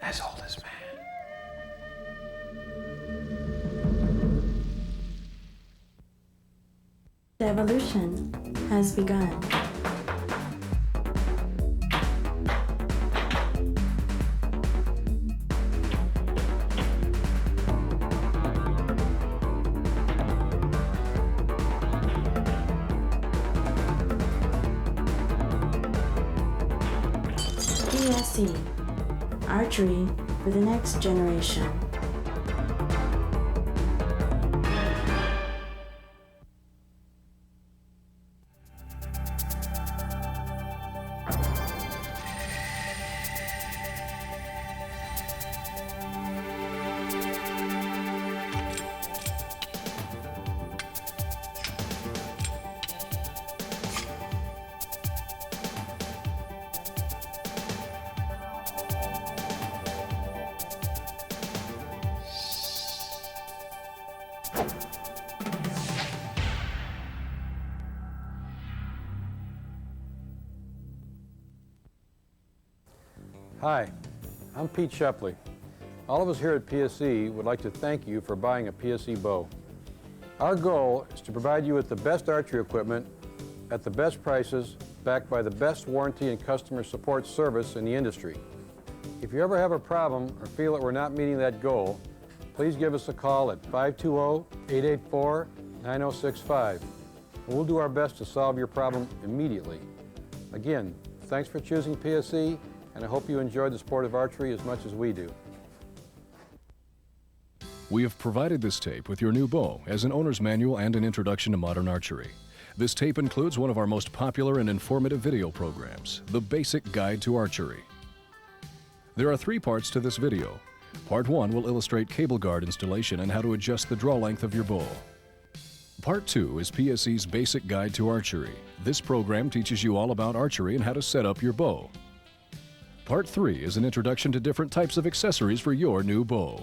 as old as man. The evolution has begun. PSE, Archery for the next generation. Hi, I'm Pete Shepley. All of us here at PSE would like to thank you for buying a PSE bow. Our goal is to provide you with the best archery equipment at the best prices, backed by the best warranty and customer support service in the industry. If you ever have a problem or feel that we're not meeting that goal, please give us a call at 520-884-9065. We'll do our best to solve your problem immediately. Again, thanks for choosing PSE, and I hope you enjoyed the sport of archery as much as we do. We have provided this tape with your new bow as an owner's manual and an introduction to modern archery. This tape includes one of our most popular and informative video programs, The Basic Guide to Archery. There are 3 parts to this video. Part 1 will illustrate cable guard installation and how to adjust the draw length of your bow. Part 2 is PSE's Basic Guide to Archery. This program teaches you all about archery and how to set up your bow. Part 3 is an introduction to different types of accessories for your new bow.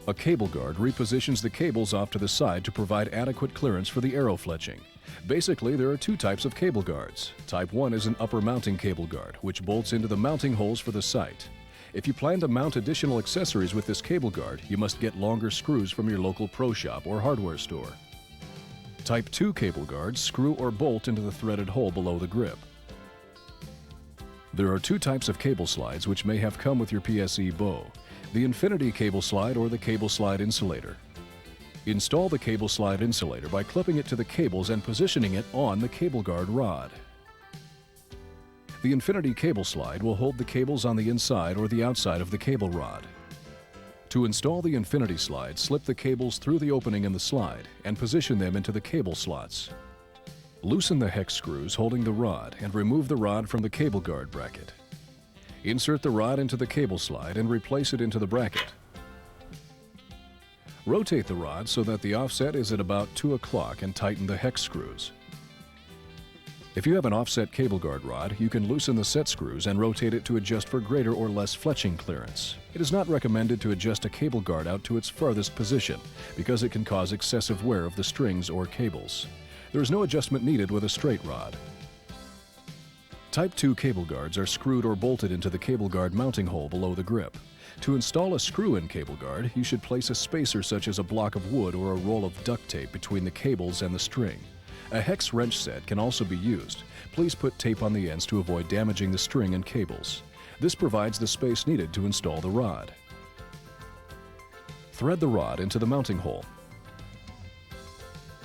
A cable guard repositions the cables off to the side to provide adequate clearance for the arrow fletching. Basically, there are 2 types of cable guards. Type 1 is an upper mounting cable guard, which bolts into the mounting holes for the sight. If you plan to mount additional accessories with this cable guard, you must get longer screws from your local pro shop or hardware store. Type 2 cable guards screw or bolt into the threaded hole below the grip. There are 2 types of cable slides which may have come with your PSE bow: the infinity cable slide or the cable slide insulator. Install the cable slide insulator by clipping it to the cables and positioning it on the cable guard rod. The infinity cable slide will hold the cables on the inside or the outside of the cable rod. To install the infinity slide, slip the cables through the opening in the slide and position them into the cable slots. Loosen the hex screws holding the rod and remove the rod from the cable guard bracket. Insert the rod into the cable slide and replace it into the bracket. Rotate the rod so that the offset is at about 2 o'clock and tighten the hex screws. If you have an offset cable guard rod, you can loosen the set screws and rotate it to adjust for greater or less fletching clearance. It is not recommended to adjust a cable guard out to its farthest position because it can cause excessive wear of the strings or cables. There is no adjustment needed with a straight rod. Type 2 cable guards are screwed or bolted into the cable guard mounting hole below the grip. To install a screw-in cable guard, you should place a spacer such as a block of wood or a roll of duct tape between the cables and the string. A hex wrench set can also be used. Please put tape on the ends to avoid damaging the string and cables. This provides the space needed to install the rod. Thread the rod into the mounting hole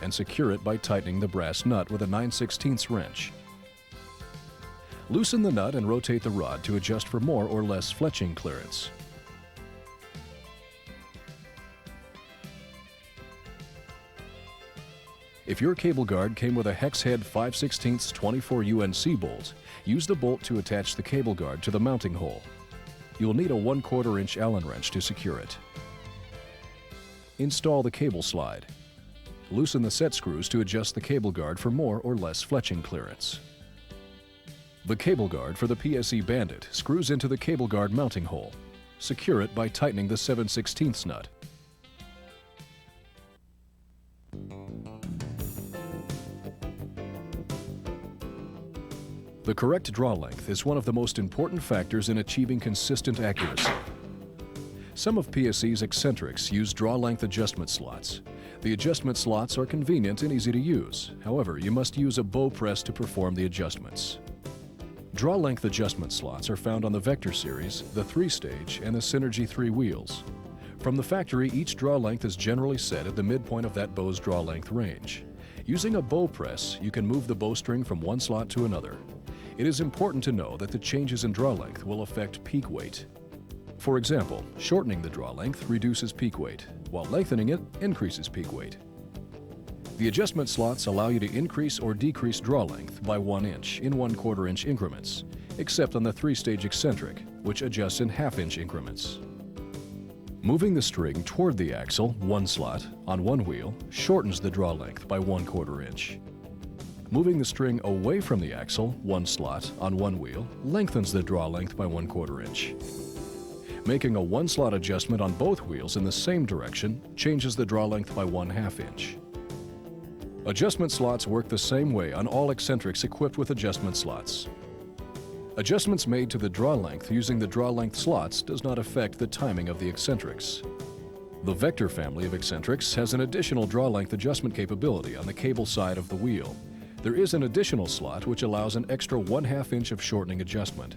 and secure it by tightening the brass nut with a 9/16 wrench. Loosen the nut and rotate the rod to adjust for more or less fletching clearance. If your cable guard came with a hex head 5/16 24 UNC bolt, use the bolt to attach the cable guard to the mounting hole. You'll need a 1/4 inch Allen wrench to secure it. Install the cable slide. Loosen the set screws to adjust the cable guard for more or less fletching clearance. The cable guard for the PSE Bandit screws into the cable guard mounting hole. Secure it by tightening the 7/16 nut. The correct draw length is one of the most important factors in achieving consistent accuracy. Some of PSE's eccentrics use draw length adjustment slots. The adjustment slots are convenient and easy to use. However, you must use a bow press to perform the adjustments. Draw length adjustment slots are found on the Vector series, the 3-stage, and the Synergy 3 wheels. From the factory, each draw length is generally set at the midpoint of that bow's draw length range. Using a bow press, you can move the bowstring from one slot to another. It is important to know that the changes in draw length will affect peak weight. For example, shortening the draw length reduces peak weight, while lengthening it increases peak weight. The adjustment slots allow you to increase or decrease draw length by 1 inch in 1/4 inch increments, except on the 3-stage eccentric, which adjusts in 1/2 inch increments. Moving the string toward the axle, 1 slot, on one wheel, shortens the draw length by 1/4 inch. Moving the string away from the axle, 1 slot, on one wheel, lengthens the draw length by 1/4 inch. Making a 1-slot adjustment on both wheels in the same direction changes the draw length by 1/2 inch. Adjustment slots work the same way on all eccentrics equipped with adjustment slots. Adjustments made to the draw length using the draw length slots does not affect the timing of the eccentrics. The Vector family of eccentrics has an additional draw length adjustment capability on the cable side of the wheel. There is an additional slot which allows an extra 1/2 inch of shortening adjustment.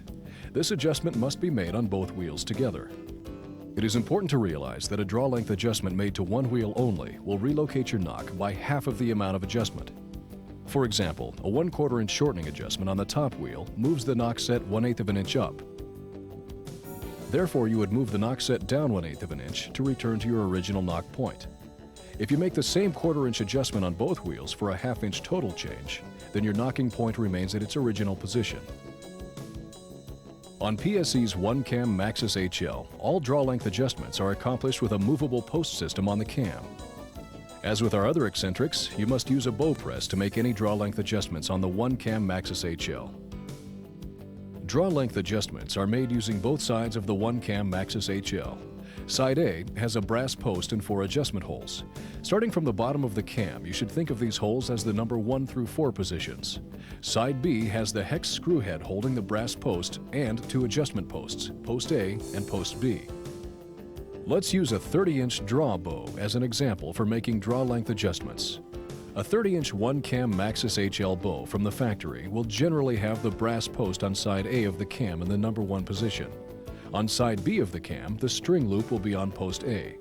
This adjustment must be made on both wheels together. It is important to realize that a draw length adjustment made to one wheel only will relocate your knock by half of the amount of adjustment. For example, a 1/4 inch shortening adjustment on the top wheel moves the knock set 1/8 of an inch up. Therefore, you would move the knock set down 1/8 of an inch to return to your original knock point. If you make the same 1/4 inch adjustment on both wheels for a 1/2 inch total change, then your knocking point remains at its original position. On PSE's 1-cam Maxxis HL, all draw length adjustments are accomplished with a movable post system on the cam. As with our other eccentrics, you must use a bow press to make any draw length adjustments on the 1-cam Maxxis HL. Draw length adjustments are made using both sides of the 1-cam Maxxis HL. Side A has a brass post and 4 adjustment holes. Starting from the bottom of the cam, you should think of these holes as the number 1 through 4 positions. Side B has the hex screw head holding the brass post and 2 adjustment posts, post A and post B. Let's use a 30-inch draw bow as an example for making draw length adjustments. A 30-inch 1-cam Maxxis HL bow from the factory will generally have the brass post on side A of the cam in the number 1 position. On side B of the cam, the string loop will be on post A.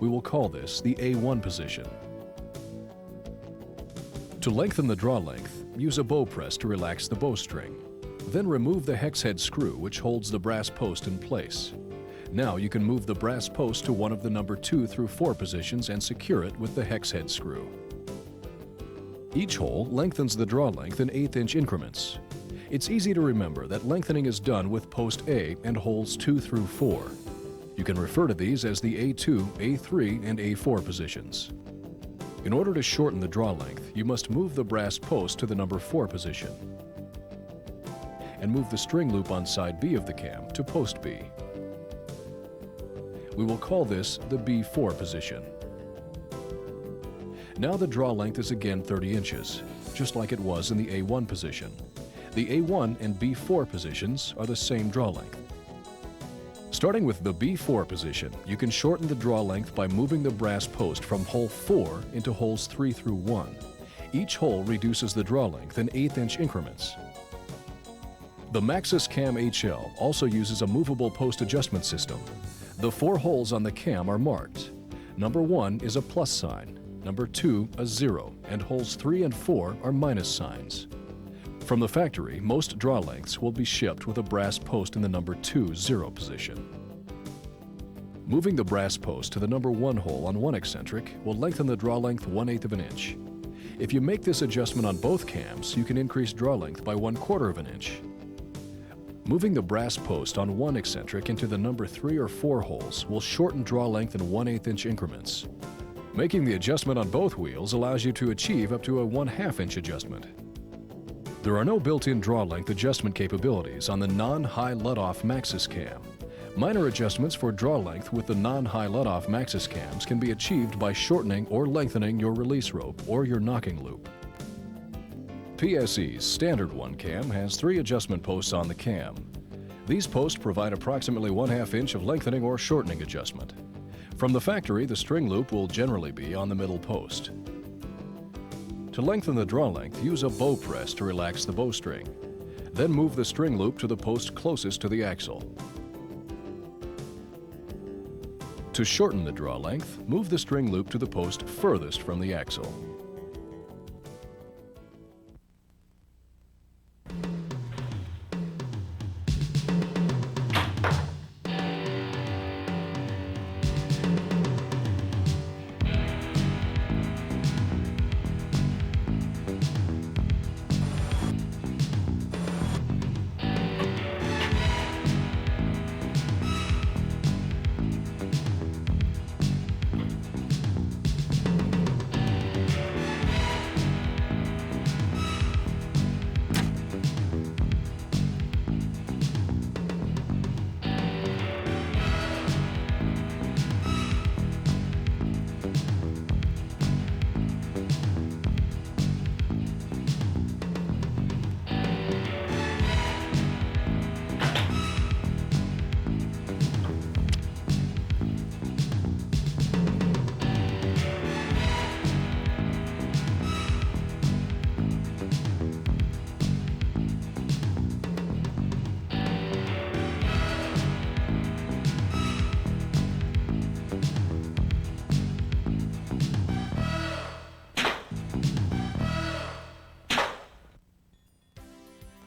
We will call this the A1 position. To lengthen the draw length, use a bow press to relax the bowstring. Then remove the hex head screw which holds the brass post in place. Now you can move the brass post to one of the number 2 through 4 positions and secure it with the hex head screw. Each hole lengthens the draw length in 1/8 inch increments. It's easy to remember that lengthening is done with post A and holes 2 through 4. You can refer to these as the A2, A3, and A4 positions. In order to shorten the draw length, you must move the brass post to the number 4 position and move the string loop on side B of the cam to post B. We will call this the B4 position. Now the draw length is again 30 inches, just like it was in the A1 position. The A1 and B4 positions are the same draw length. Starting with the B4 position, you can shorten the draw length by moving the brass post from hole 4 into holes 3 through 1. Each hole reduces the draw length in 1/8 inch increments. The Maxxis Cam HL also uses a movable post adjustment system. The 4 holes on the cam are marked. Number 1 is a plus sign, number 2 a 0, and holes 3 and 4 are minus signs. From the factory, most draw lengths will be shipped with a brass post in the number 2 0 position. Moving the brass post to the number 1 hole on one eccentric will lengthen the draw length 1/8 of an inch. If you make this adjustment on both cams, you can increase draw length by 1/4 of an inch. Moving the brass post on one eccentric into the number 3 or 4 holes will shorten draw length in 1/8 inch increments. Making the adjustment on both wheels allows you to achieve up to a 1/2 inch adjustment. There are no built-in draw length adjustment capabilities on the non-high let-off Maxxis cam. Minor adjustments for draw length with the non-high let-off Maxxis cams can be achieved by shortening or lengthening your release rope or your knocking loop. PSE's standard one cam has 3 adjustment posts on the cam. These posts provide approximately 1/2 inch of lengthening or shortening adjustment. From the factory, the string loop will generally be on the middle post. To lengthen the draw length, use a bow press to relax the bowstring. Then move the string loop to the post closest to the axle. To shorten the draw length, move the string loop to the post furthest from the axle.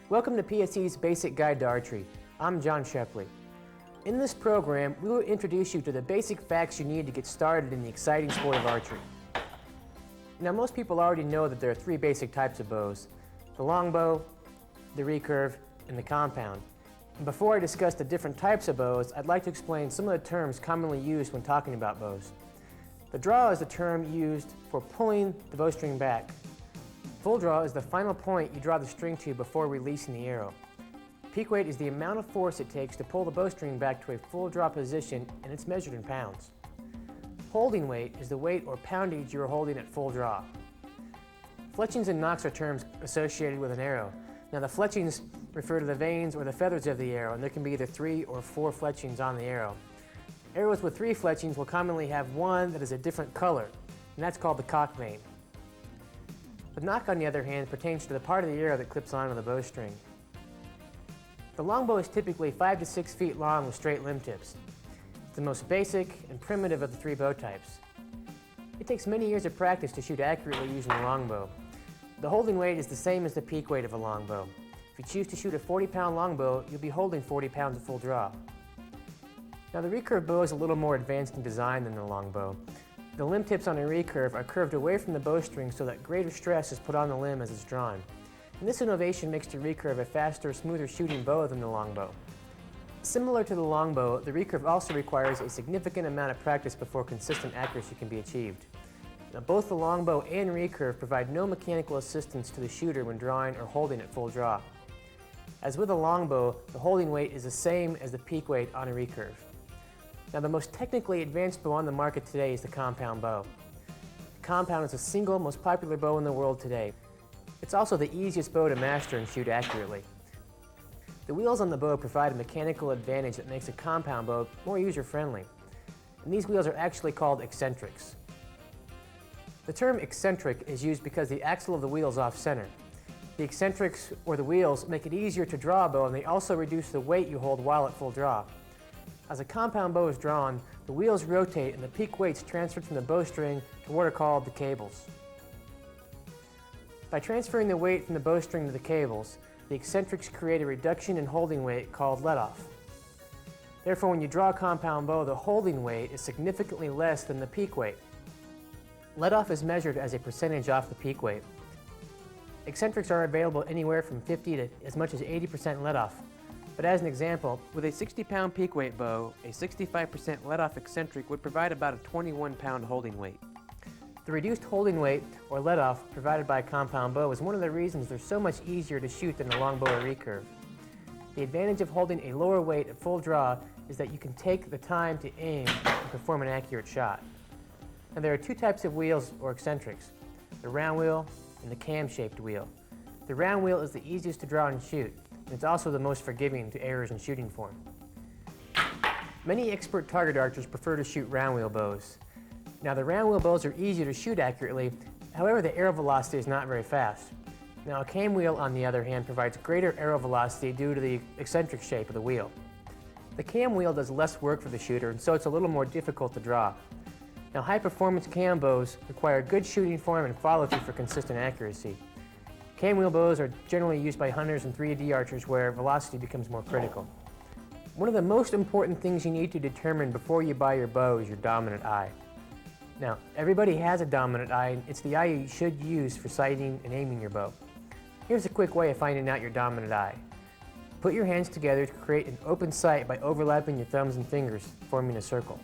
Welcome to PSE's Basic Guide to Archery. I'm John Shepley. In this program, we will introduce you to the basic facts you need to get started in the exciting sport of archery. Now, most people already know that there are 3 basic types of bows: the longbow, the recurve, and the compound. And before I discuss the different types of bows, I'd like to explain some of the terms commonly used when talking about bows. The draw is the term used for pulling the bowstring back. Full draw is the final point you draw the string to before releasing the arrow. Peak weight is the amount of force it takes to pull the bowstring back to a full draw position, and it's measured in pounds. Holding weight is the weight or poundage you are holding at full draw. Fletchings and nocks are terms associated with an arrow. Now, the fletchings refer to the vanes or the feathers of the arrow, and there can be either 3 or 4 fletchings on the arrow. Arrows with 3 fletchings will commonly have one that is a different color, and that's called the cock vane. The nock, on the other hand, pertains to the part of the arrow that clips onto the bowstring. The longbow is typically 5 to 6 feet long with straight limb tips. It's the most basic and primitive of the 3 bow types. It takes many years of practice to shoot accurately using the longbow. The holding weight is the same as the peak weight of a longbow. If you choose to shoot a 40-pound longbow, you'll be holding 40 pounds at full draw. Now, the recurve bow is a little more advanced in design than the longbow. The limb tips on a recurve are curved away from the bowstring so that greater stress is put on the limb as it's drawn. And this innovation makes the recurve a faster, smoother shooting bow than the longbow. Similar to the longbow, the recurve also requires a significant amount of practice before consistent accuracy can be achieved. Now, both the longbow and recurve provide no mechanical assistance to the shooter when drawing or holding at full draw. As with a longbow, the holding weight is the same as the peak weight on a recurve. Now, the most technically advanced bow on the market today is the compound bow. The compound is the single most popular bow in the world today. It's also the easiest bow to master and shoot accurately. The wheels on the bow provide a mechanical advantage that makes a compound bow more user-friendly. And these wheels are actually called eccentrics. The term eccentric is used because the axle of the wheel is off-center. The eccentrics, or the wheels, make it easier to draw a bow, and they also reduce the weight you hold while at full draw. As a compound bow is drawn, the wheels rotate and the peak weight's transferred from the bowstring to what are called the cables. By transferring the weight from the bowstring to the cables, the eccentrics create a reduction in holding weight called let-off. Therefore, when you draw a compound bow, the holding weight is significantly less than the peak weight. Let-off is measured as a percentage off the peak weight. Eccentrics are available anywhere from 50 to as much as 80% let-off. But as an example, with a 60-pound peak weight bow, a 65% let-off eccentric would provide about a 21-pound holding weight. The reduced holding weight, or let-off, provided by a compound bow is one of the reasons they're so much easier to shoot than a longbow or recurve. The advantage of holding a lower weight at full draw is that you can take the time to aim and perform an accurate shot. Now, there are 2 types of wheels or eccentrics, the round wheel and the cam-shaped wheel. The round wheel is the easiest to draw and shoot, and it's also the most forgiving to errors in shooting form. Many expert target archers prefer to shoot round wheel bows. Now the round wheel bows are easier to shoot accurately, however the arrow velocity is not very fast. Now a cam wheel, on the other hand, provides greater arrow velocity due to the eccentric shape of the wheel. The cam wheel does less work for the shooter, and so it's a little more difficult to draw. Now high-performance cam bows require good shooting form and follow-through for consistent accuracy. Cam wheel bows are generally used by hunters and 3D archers where velocity becomes more critical. One of the most important things you need to determine before you buy your bow is your dominant eye. Now, everybody has a dominant eye, and it's the eye you should use for sighting and aiming your bow. Here's a quick way of finding out your dominant eye. Put your hands together to create an open sight by overlapping your thumbs and fingers, forming a circle.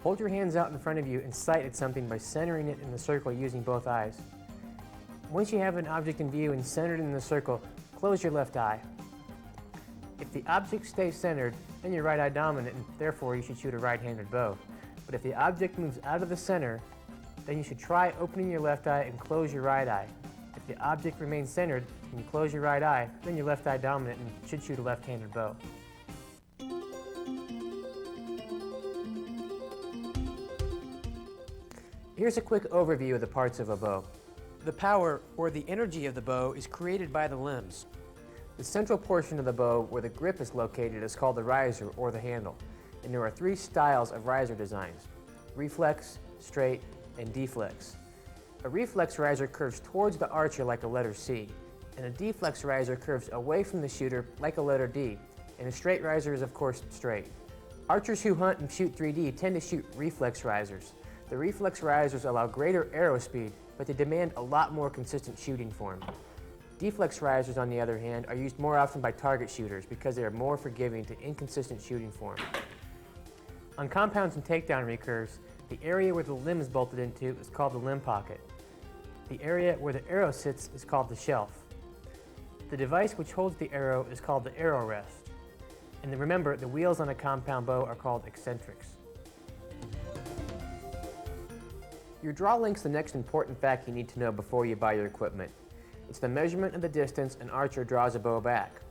Hold your hands out in front of you and sight at something by centering it in the circle using both eyes. Once you have an object in view and centered in the circle, close your left eye. If the object stays centered, then your right eye dominant, and therefore you should shoot a right-handed bow. But if the object moves out of the center, then you should try opening your left eye and close your right eye. If the object remains centered and you close your right eye, then your left eye dominant and should shoot a left-handed bow. Here's a quick overview of the parts of a bow. The power, or the energy of the bow, is created by the limbs. The central portion of the bow, where the grip is located, is called the riser, or the handle. And there are three styles of riser designs: reflex, straight, and deflex. A reflex riser curves towards the archer like a letter C, and a deflex riser curves away from the shooter like a letter D, and a straight riser is of course straight. Archers who hunt and shoot 3D tend to shoot reflex risers. The reflex risers allow greater arrow speed, but they demand a lot more consistent shooting form. Deflex risers, on the other hand, are used more often by target shooters because they are more forgiving to inconsistent shooting form. On compounds and takedown recurves, the area where the limb is bolted into is called the limb pocket. The area where the arrow sits is called the shelf. The device which holds the arrow is called the arrow rest. And then remember, the wheels on a compound bow are called eccentrics. Your draw length is the next important fact you need to know before you buy your equipment. It's the measurement of the distance an archer draws a bow back.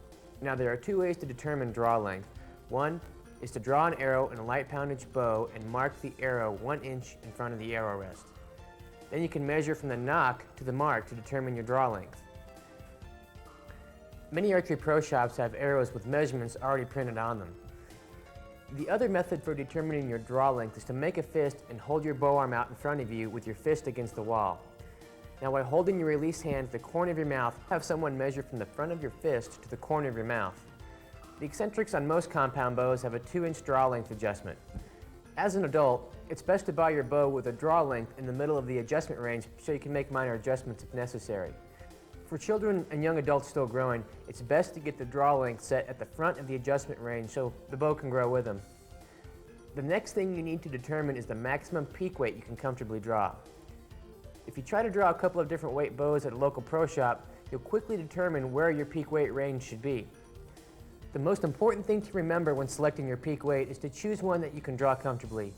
Now there are two ways to determine draw length. One is to draw an arrow in a light poundage bow and mark the arrow 1 inch in front of the arrow rest. Then you can measure from the nock to the mark to determine your draw length. Many archery pro shops have arrows with measurements already printed on them. The other method for determining your draw length is to make a fist and hold your bow arm out in front of you with your fist against the wall. Now, while holding your release hand to the corner of your mouth, have someone measure from the front of your fist to the corner of your mouth. The eccentrics on most compound bows have a 2-inch draw length adjustment. As an adult, it's best to buy your bow with a draw length in the middle of the adjustment range so you can make minor adjustments if necessary. For children and young adults still growing, it's best to get the draw length set at the front of the adjustment range so the bow can grow with them. The next thing you need to determine is the maximum peak weight you can comfortably draw. If you try to draw a couple of different weight bows at a local pro shop, you'll quickly determine where your peak weight range should be. The most important thing to remember when selecting your peak weight is to choose one that you can draw comfortably.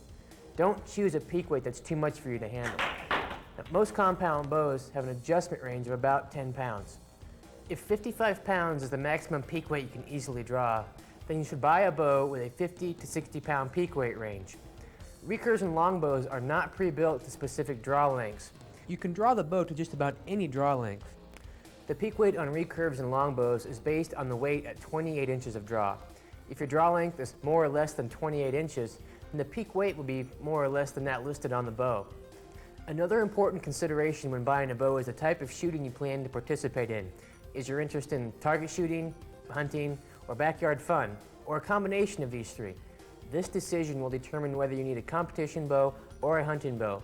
Don't choose a peak weight that's too much for you to handle. Now, most compound bows have an adjustment range of about 10 pounds. If 55 pounds is the maximum peak weight you can easily draw, then you should buy a bow with a 50 to 60 pound peak weight range. Recurves and longbows are not pre-built to specific draw lengths. You can draw the bow to just about any draw length. The peak weight on recurves and longbows is based on the weight at 28 inches of draw. If your draw length is more or less than 28 inches, then the peak weight will be more or less than that listed on the bow. Another important consideration when buying a bow is the type of shooting you plan to participate in. Is your interest in target shooting, hunting, or backyard fun, or a combination of these three? This decision will determine whether you need a competition bow or a hunting bow.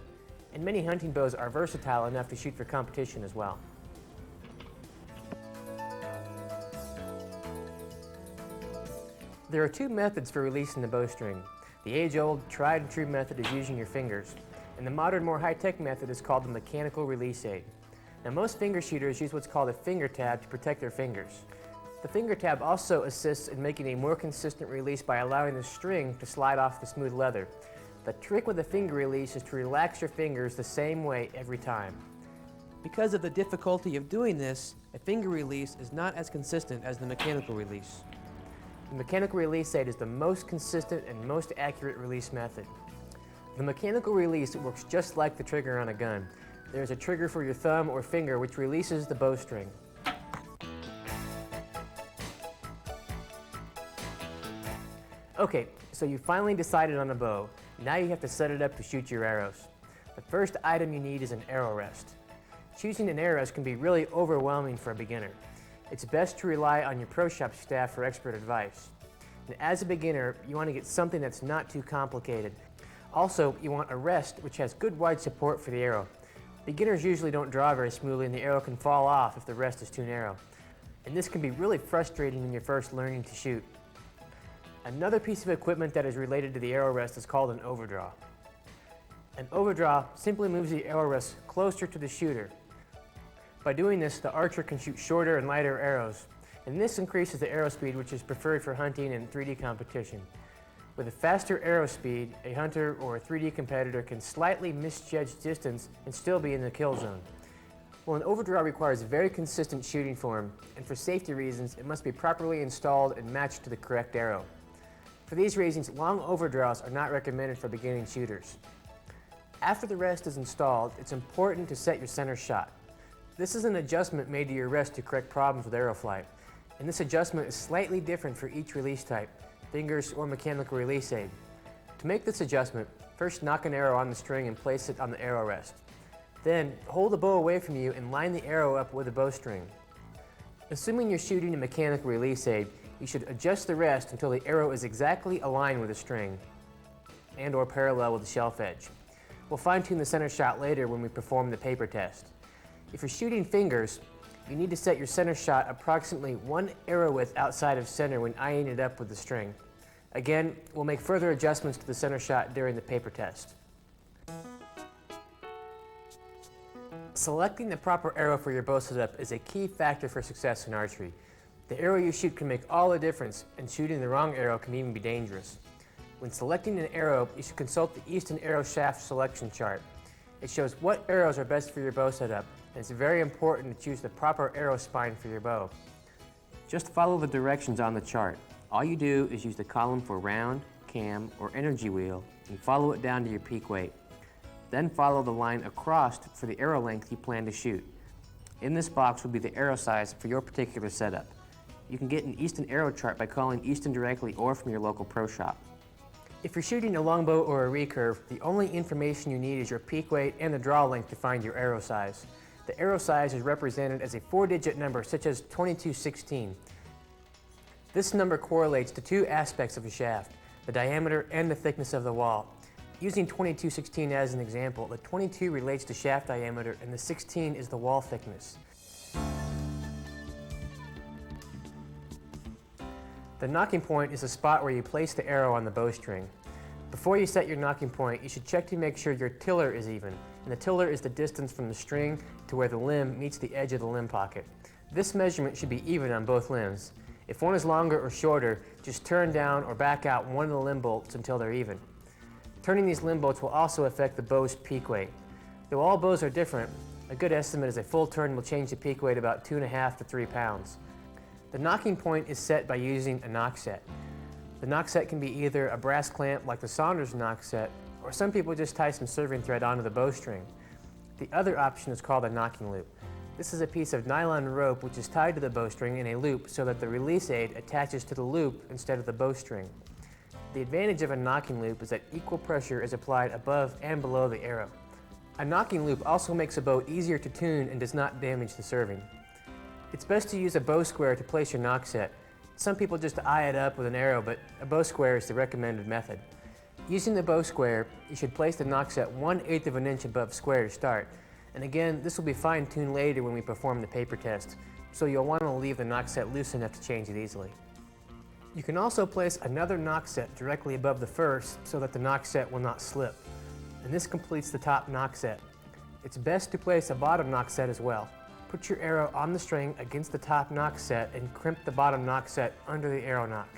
And many hunting bows are versatile enough to shoot for competition as well. There are two methods for releasing the bowstring. The age-old, tried-and-true method is using your fingers, and the modern, more high-tech method is called the mechanical release aid. Now, most finger shooters use what's called a finger tab to protect their fingers. The finger tab also assists in making a more consistent release by allowing the string to slide off the smooth leather. The trick with the finger release is to relax your fingers the same way every time. Because of the difficulty of doing this, a finger release is not as consistent as the mechanical release. The mechanical release aid is the most consistent and most accurate release method. The mechanical release works just like the trigger on a gun. There's a trigger for your thumb or finger which releases the bowstring. Okay, so you finally decided on a bow. Now you have to set it up to shoot your arrows. The first item you need is an arrow rest. Choosing an arrow rest can be really overwhelming for a beginner. It's best to rely on your pro shop staff for expert advice. And as a beginner, you want to get something that's not too complicated. Also, you want a rest which has good wide support for the arrow. Beginners usually don't draw very smoothly and the arrow can fall off if the rest is too narrow. And this can be really frustrating when you're first learning to shoot. Another piece of equipment that is related to the arrow rest is called an overdraw. An overdraw simply moves the arrow rest closer to the shooter. By doing this, the archer can shoot shorter and lighter arrows, and this increases the arrow speed, which is preferred for hunting and 3D competition. With a faster arrow speed, a hunter or a 3D competitor can slightly misjudge distance and still be in the kill zone. Well, an overdraw requires very consistent shooting form, and for safety reasons, it must be properly installed and matched to the correct arrow. For these reasons, long overdraws are not recommended for beginning shooters. After the rest is installed, it's important to set your center shot. This is an adjustment made to your rest to correct problems with arrow flight, and this adjustment is slightly different for each release type, fingers or mechanical release aid. To make this adjustment, first knock an arrow on the string and place it on the arrow rest. Then hold the bow away from you and line the arrow up with a bowstring. Assuming you're shooting a mechanical release aid, you should adjust the rest until the arrow is exactly aligned with the string and or parallel with the shelf edge. We'll fine-tune the center shot later when we perform the paper test. If you're shooting fingers, you need to set your center shot approximately 1 arrow width outside of center when eyeing it up with the string. Again, we'll make further adjustments to the center shot during the paper test. Selecting the proper arrow for your bow setup is a key factor for success in archery. The arrow you shoot can make all the difference, and shooting the wrong arrow can even be dangerous. When selecting an arrow, you should consult the Easton Arrow Shaft Selection Chart. It shows what arrows are best for your bow setup, and it's very important to choose the proper arrow spine for your bow. Just follow the directions on the chart. All you do is use the column for round, cam, or energy wheel, and follow it down to your peak weight. Then follow the line across for the arrow length you plan to shoot. In this box will be the arrow size for your particular setup. You can get an Easton arrow chart by calling Easton directly or from your local pro shop. If you're shooting a longbow or a recurve, the only information you need is your peak weight and the draw length to find your arrow size. The arrow size is represented as a 4-digit number such as 2216. This number correlates to two aspects of a shaft, the diameter and the thickness of the wall. Using 2216 as an example, the 22 relates to shaft diameter and the 16 is the wall thickness. The nocking point is the spot where you place the arrow on the bowstring. Before you set your nocking point, you should check to make sure your tiller is even, and the tiller is the distance from the string to where the limb meets the edge of the limb pocket. This measurement should be even on both limbs. If one is longer or shorter, just turn down or back out one of the limb bolts until they're even. Turning these limb bolts will also affect the bow's peak weight. Though all bows are different, a good estimate is a full turn will change the peak weight about 2.5 to 3 pounds. The nocking point is set by using a knock set. The knock set can be either a brass clamp like the Saunders knock set, or some people just tie some serving thread onto the bowstring. The other option is called a nocking loop. This is a piece of nylon rope which is tied to the bowstring in a loop so that the release aid attaches to the loop instead of the bowstring. The advantage of a nocking loop is that equal pressure is applied above and below the arrow. A nocking loop also makes a bow easier to tune and does not damage the serving. It's best to use a bow square to place your knock set. Some people just eye it up with an arrow, but a bow square is the recommended method. Using the bow square, you should place the knock set 1/8 of an inch above square to start. And again, this will be fine-tuned later when we perform the paper test, so you'll want to leave the knock set loose enough to change it easily. You can also place another knock set directly above the first so that the knock set will not slip. And this completes the top knock set. It's best to place a bottom knock set as well. Put your arrow on the string against the top knock set and crimp the bottom knock set under the arrow knock.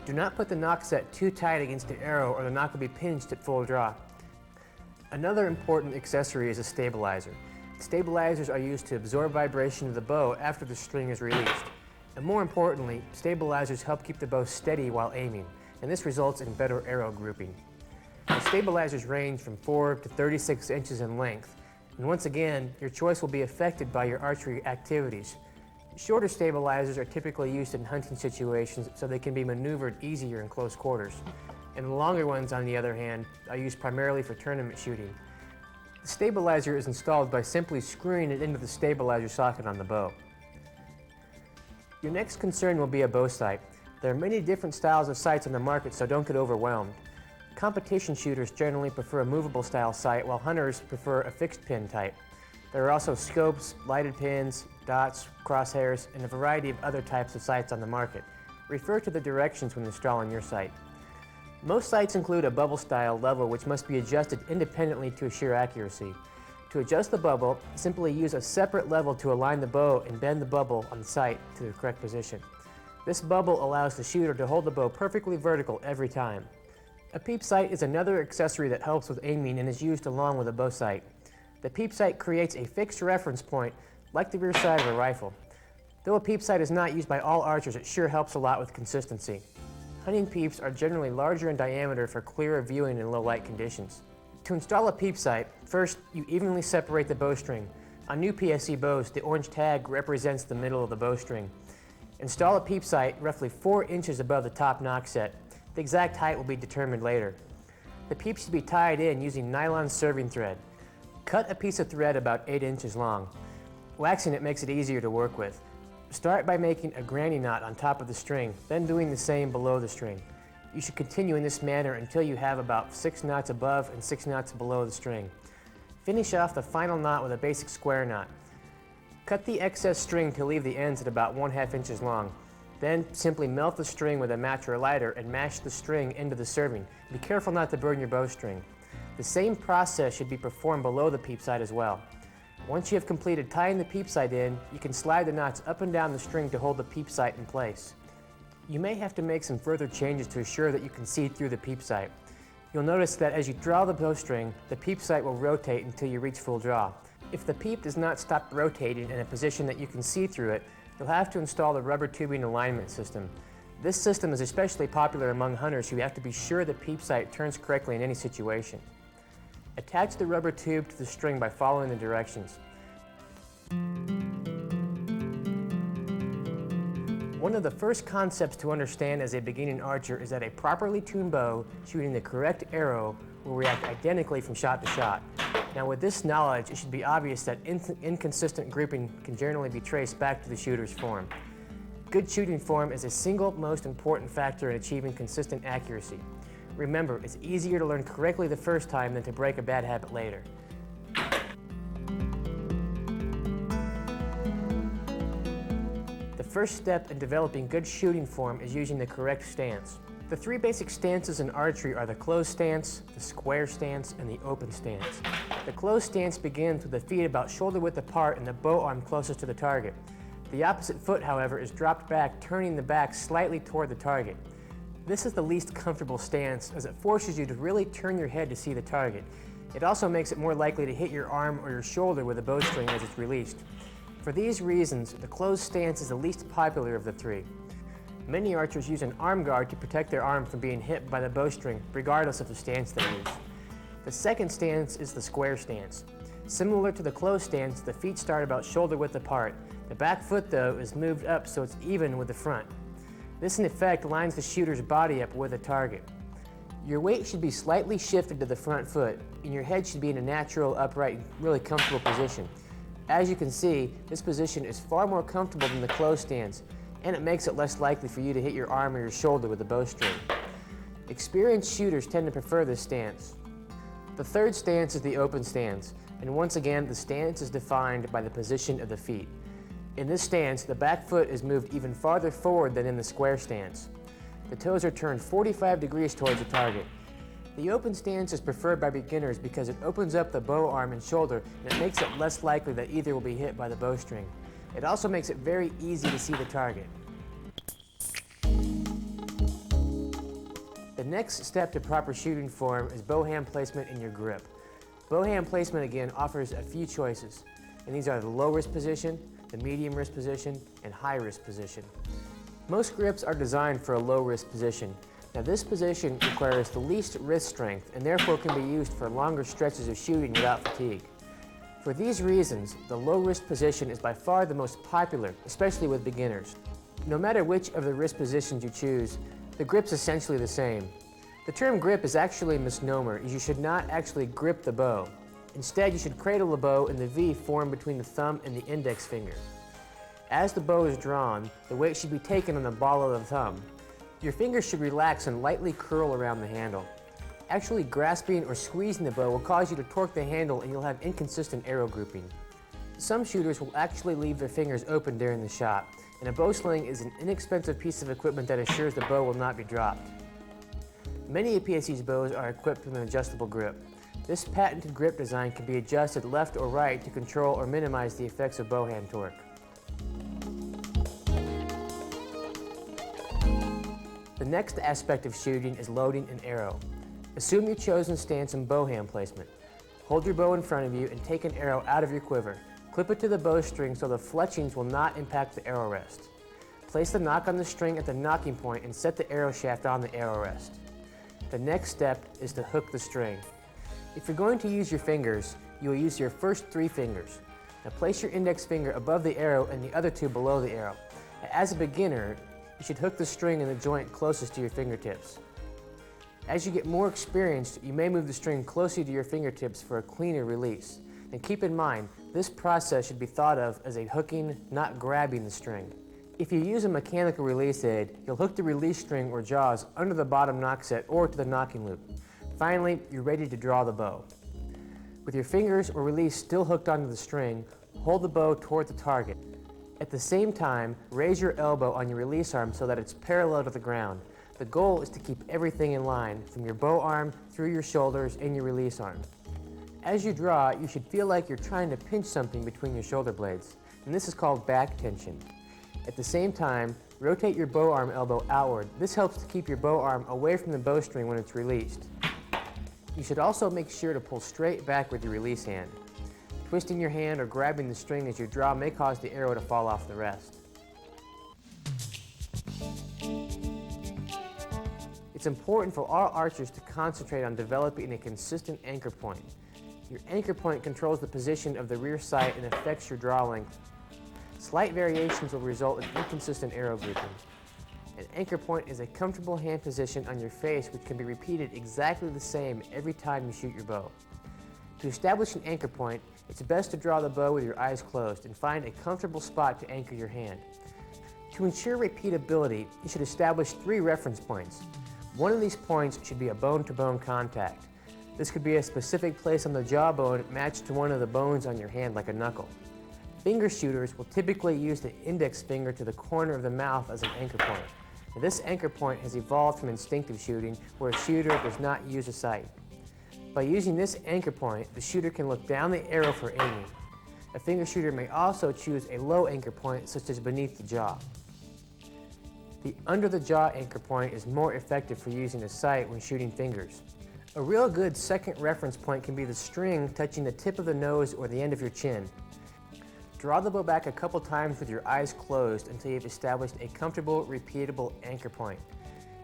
Do not put the knock set too tight against the arrow or the knock will be pinched at full draw. Another important accessory is a stabilizer. Stabilizers are used to absorb vibration of the bow after the string is released. And more importantly, stabilizers help keep the bow steady while aiming, and this results in better arrow grouping. The stabilizers range from 4 to 36 inches in length, and once again, your choice will be affected by your archery activities. Shorter stabilizers are typically used in hunting situations so they can be maneuvered easier in close quarters. And the longer ones, on the other hand, are used primarily for tournament shooting. The stabilizer is installed by simply screwing it into the stabilizer socket on the bow. Your next concern will be a bow sight. There are many different styles of sights on the market, so don't get overwhelmed. Competition shooters generally prefer a movable style sight, while hunters prefer a fixed pin type. There are also scopes, lighted pins, dots, crosshairs, and a variety of other types of sights on the market. Refer to the directions when installing your sight. Most sights include a bubble style level which must be adjusted independently to assure accuracy. To adjust the bubble, simply use a separate level to align the bow and bend the bubble on the sight to the correct position. This bubble allows the shooter to hold the bow perfectly vertical every time. A peep sight is another accessory that helps with aiming and is used along with a bow sight. The peep sight creates a fixed reference point like the rear side of a rifle. Though a peep sight is not used by all archers, it sure helps a lot with consistency. Hunting peeps are generally larger in diameter for clearer viewing in low light conditions. To install a peep sight, first you evenly separate the bowstring. On new PSE bows, the orange tag represents the middle of the bowstring. Install a peep sight roughly 4 inches above the top knock set. The exact height will be determined later. The peep should be tied in using nylon serving thread. Cut a piece of thread about 8 inches long. Waxing it makes it easier to work with. Start by making a granny knot on top of the string, then doing the same below the string. You should continue in this manner until you have about 6 knots above and 6 knots below the string. Finish off the final knot with a basic square knot. Cut the excess string to leave the ends at about 1/2 inches long. Then simply melt the string with a match or lighter and mash the string into the serving. Be careful not to burn your bowstring. The same process should be performed below the peep sight as well. Once you have completed tying the peep sight in, you can slide the knots up and down the string to hold the peep sight in place. You may have to make some further changes to assure that you can see through the peep sight. You'll notice that as you draw the bowstring, the peep sight will rotate until you reach full draw. If the peep does not stop rotating in a position that you can see through it, you'll have to install the rubber tubing alignment system. This system is especially popular among hunters who have to be sure the peep sight turns correctly in any situation. Attach the rubber tube to the string by following the directions. One of the first concepts to understand as a beginning archer is that a properly tuned bow shooting the correct arrow will react identically from shot to shot. Now with this knowledge, it should be obvious that inconsistent grouping can generally be traced back to the shooter's form. Good shooting form is the single most important factor in achieving consistent accuracy. Remember, it's easier to learn correctly the first time than to break a bad habit later. The first step in developing good shooting form is using the correct stance. The 3 basic stances in archery are the closed stance, the square stance, and the open stance. The closed stance begins with the feet about shoulder width apart and the bow arm closest to the target. The opposite foot, however, is dropped back, turning the back slightly toward the target. This is the least comfortable stance as it forces you to really turn your head to see the target. It also makes it more likely to hit your arm or your shoulder with a bowstring as it's released. For these reasons, the closed stance is the least popular of the 3. Many archers use an arm guard to protect their arm from being hit by the bowstring, regardless of the stance they use. The second stance is the square stance. Similar to the closed stance, the feet start about shoulder width apart. The back foot, though, is moved up so it's even with the front. This, in effect, lines the shooter's body up with the target. Your weight should be slightly shifted to the front foot, and your head should be in a natural, upright, really comfortable position. As you can see, this position is far more comfortable than the closed stance, and it makes it less likely for you to hit your arm or your shoulder with the bowstring. Experienced shooters tend to prefer this stance. The third stance is the open stance, and once again, the stance is defined by the position of the feet. In this stance, the back foot is moved even farther forward than in the square stance. The toes are turned 45 degrees towards the target. The open stance is preferred by beginners because it opens up the bow arm and shoulder, and it makes it less likely that either will be hit by the bowstring. It also makes it very easy to see the target. The next step to proper shooting form is bow hand placement in your grip. Bow hand placement again offers a few choices. and these are the low wrist position, the medium wrist position, and high wrist position. Most grips are designed for a low wrist position. Now this position requires the least wrist strength and therefore can be used for longer stretches of shooting without fatigue. For these reasons, the low wrist position is by far the most popular, especially with beginners. No matter which of the wrist positions you choose, the grip's essentially the same. The term grip is actually a misnomer, as you should not actually grip the bow. Instead, you should cradle the bow in the V formed between the thumb and the index finger. As the bow is drawn, the weight should be taken on the ball of the thumb. Your fingers should relax and lightly curl around the handle. Actually grasping or squeezing the bow will cause you to torque the handle and you'll have inconsistent arrow grouping. Some shooters will actually leave their fingers open during the shot, and a bow sling is an inexpensive piece of equipment that assures the bow will not be dropped. Many of PSE's bows are equipped with an adjustable grip. This patented grip design can be adjusted left or right to control or minimize the effects of bow hand torque. The next aspect of shooting is loading an arrow. Assume your chosen stance and bow hand placement. Hold your bow in front of you and take an arrow out of your quiver. Clip it to the bowstring so the fletchings will not impact the arrow rest. Place the nock on the string at the nocking point and set the arrow shaft on the arrow rest. The next step is to hook the string. If you're going to use your fingers, you will use your first 3 fingers. Now place your index finger above the arrow and the other 2 below the arrow. As a beginner, you should hook the string in the joint closest to your fingertips. As you get more experienced, you may move the string closer to your fingertips for a cleaner release. And keep in mind, this process should be thought of as a hooking, not grabbing the string. If you use a mechanical release aid, you'll hook the release string or jaws under the bottom nock set or to the nocking loop. Finally, you're ready to draw the bow. With your fingers or release still hooked onto the string, hold the bow toward the target. At the same time, raise your elbow on your release arm so that it's parallel to the ground. The goal is to keep everything in line, from your bow arm through your shoulders and your release arm. As you draw, you should feel like you're trying to pinch something between your shoulder blades, and this is called back tension. At the same time, rotate your bow arm elbow outward. This helps to keep your bow arm away from the bowstring when it's released. You should also make sure to pull straight back with your release hand. Twisting your hand or grabbing the string as you draw may cause the arrow to fall off the rest. It's important for all archers to concentrate on developing a consistent anchor point. Your anchor point controls the position of the rear sight and affects your draw length. Slight variations will result in inconsistent arrow grouping. An anchor point is a comfortable hand position on your face which can be repeated exactly the same every time you shoot your bow. To establish an anchor point, it's best to draw the bow with your eyes closed and find a comfortable spot to anchor your hand. To ensure repeatability, you should establish 3 reference points. One of these points should be a bone-to-bone contact. This could be a specific place on the jawbone matched to one of the bones on your hand like a knuckle. Finger shooters will typically use the index finger to the corner of the mouth as an anchor point. Now, this anchor point has evolved from instinctive shooting, where a shooter does not use a sight. By using this anchor point, the shooter can look down the arrow for aiming. A finger shooter may also choose a low anchor point, such as beneath the jaw. The under the jaw anchor point is more effective for using a sight when shooting fingers. A real good second reference point can be the string touching the tip of the nose or the end of your chin. Draw the bow back a couple times with your eyes closed until you've established a comfortable, repeatable anchor point.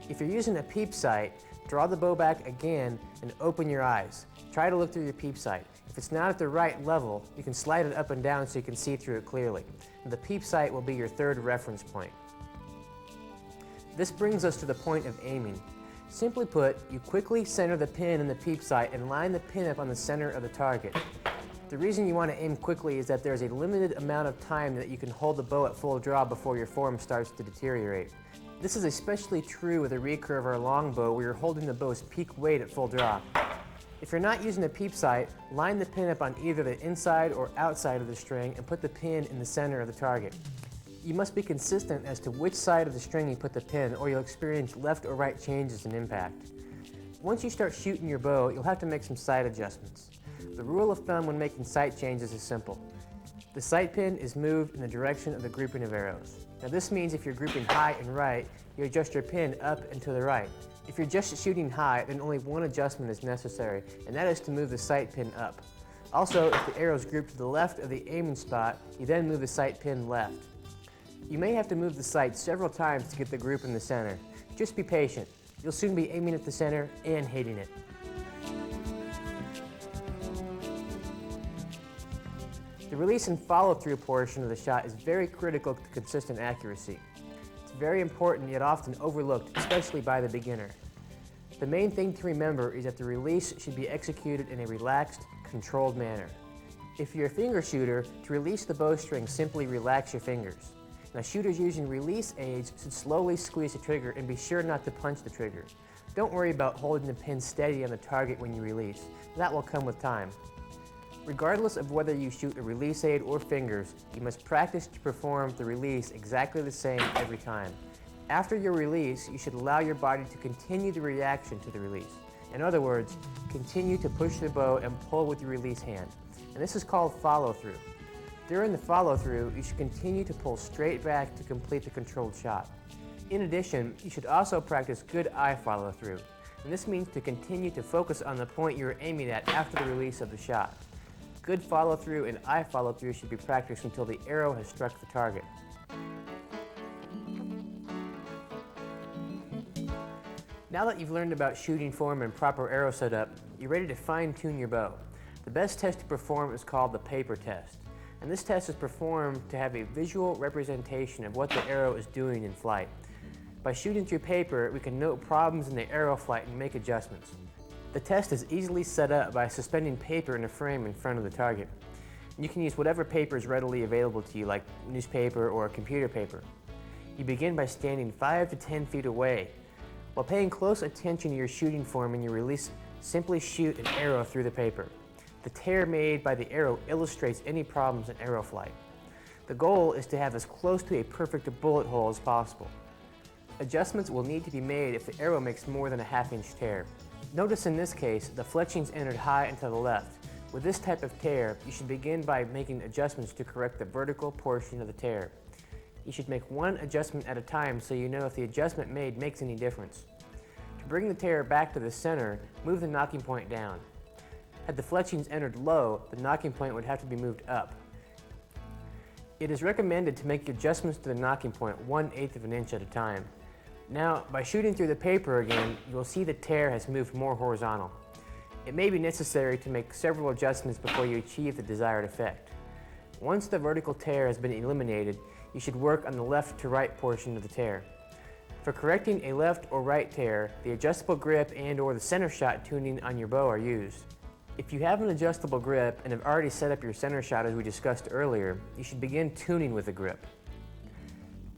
If you're using a peep sight, draw the bow back again and open your eyes. Try to look through your peep sight. If it's not at the right level, you can slide it up and down so you can see through it clearly. And the peep sight will be your third reference point. This brings us to the point of aiming. Simply put, you quickly center the pin in the peep sight and line the pin up on the center of the target. The reason you want to aim quickly is that there's a limited amount of time that you can hold the bow at full draw before your form starts to deteriorate. This is especially true with a recurve or a longbow where you're holding the bow's peak weight at full draw. If you're not using a peep sight, line the pin up on either the inside or outside of the string and put the pin in the center of the target. You must be consistent as to which side of the string you put the pin, or you'll experience left or right changes in impact. Once you start shooting your bow, you'll have to make some sight adjustments. The rule of thumb when making sight changes is simple. The sight pin is moved in the direction of the grouping of arrows. Now this means if you're grouping high and right, you adjust your pin up and to the right. If you're just shooting high, then only one adjustment is necessary, and that is to move the sight pin up. Also, if the arrow is grouped to the left of the aiming spot, you then move the sight pin left. You may have to move the sight several times to get the group in the center. Just be patient. You'll soon be aiming at the center and hitting it. The release and follow-through portion of the shot is very critical to consistent accuracy. It's very important yet often overlooked, especially by the beginner. The main thing to remember is that the release should be executed in a relaxed, controlled manner. If you're a finger shooter, to release the bowstring, simply relax your fingers. Now, shooters using release aids should slowly squeeze the trigger and be sure not to punch the trigger. Don't worry about holding the pin steady on the target when you release. That will come with time. Regardless of whether you shoot a release aid or fingers, you must practice to perform the release exactly the same every time. After your release, you should allow your body to continue the reaction to the release. In other words, continue to push the bow and pull with your release hand. And this is called follow-through. During the follow-through, you should continue to pull straight back to complete the controlled shot. In addition, you should also practice good eye follow-through. And this means to continue to focus on the point you're aiming at after the release of the shot. Good follow-through and eye follow-through should be practiced until the arrow has struck the target. Now that you've learned about shooting form and proper arrow setup, you're ready to fine-tune your bow. The best test to perform is called the paper test. And this test is performed to have a visual representation of what the arrow is doing in flight. By shooting through paper, we can note problems in the arrow flight and make adjustments. The test is easily set up by suspending paper in a frame in front of the target. You can use whatever paper is readily available to you, like newspaper or computer paper. You begin by standing 5 to 10 feet away. While paying close attention to your shooting form and your release, simply shoot an arrow through the paper. The tear made by the arrow illustrates any problems in arrow flight. The goal is to have as close to a perfect bullet hole as possible. Adjustments will need to be made if the arrow makes more than a half-inch tear. Notice in this case, the fletchings entered high and to the left. With this type of tear, you should begin by making adjustments to correct the vertical portion of the tear. You should make one adjustment at a time so you know if the adjustment made makes any difference. To bring the tear back to the center, move the knocking point down. Had the fletchings entered low, the knocking point would have to be moved up. It is recommended to make adjustments to the knocking point 1/8 of an inch at a time. Now, by shooting through the paper again, you will see the tear has moved more horizontal. It may be necessary to make several adjustments before you achieve the desired effect. Once the vertical tear has been eliminated, you should work on the left to right portion of the tear. For correcting a left or right tear, the adjustable grip and/or the center shot tuning on your bow are used. If you have an adjustable grip and have already set up your center shot as we discussed earlier, you should begin tuning with the grip.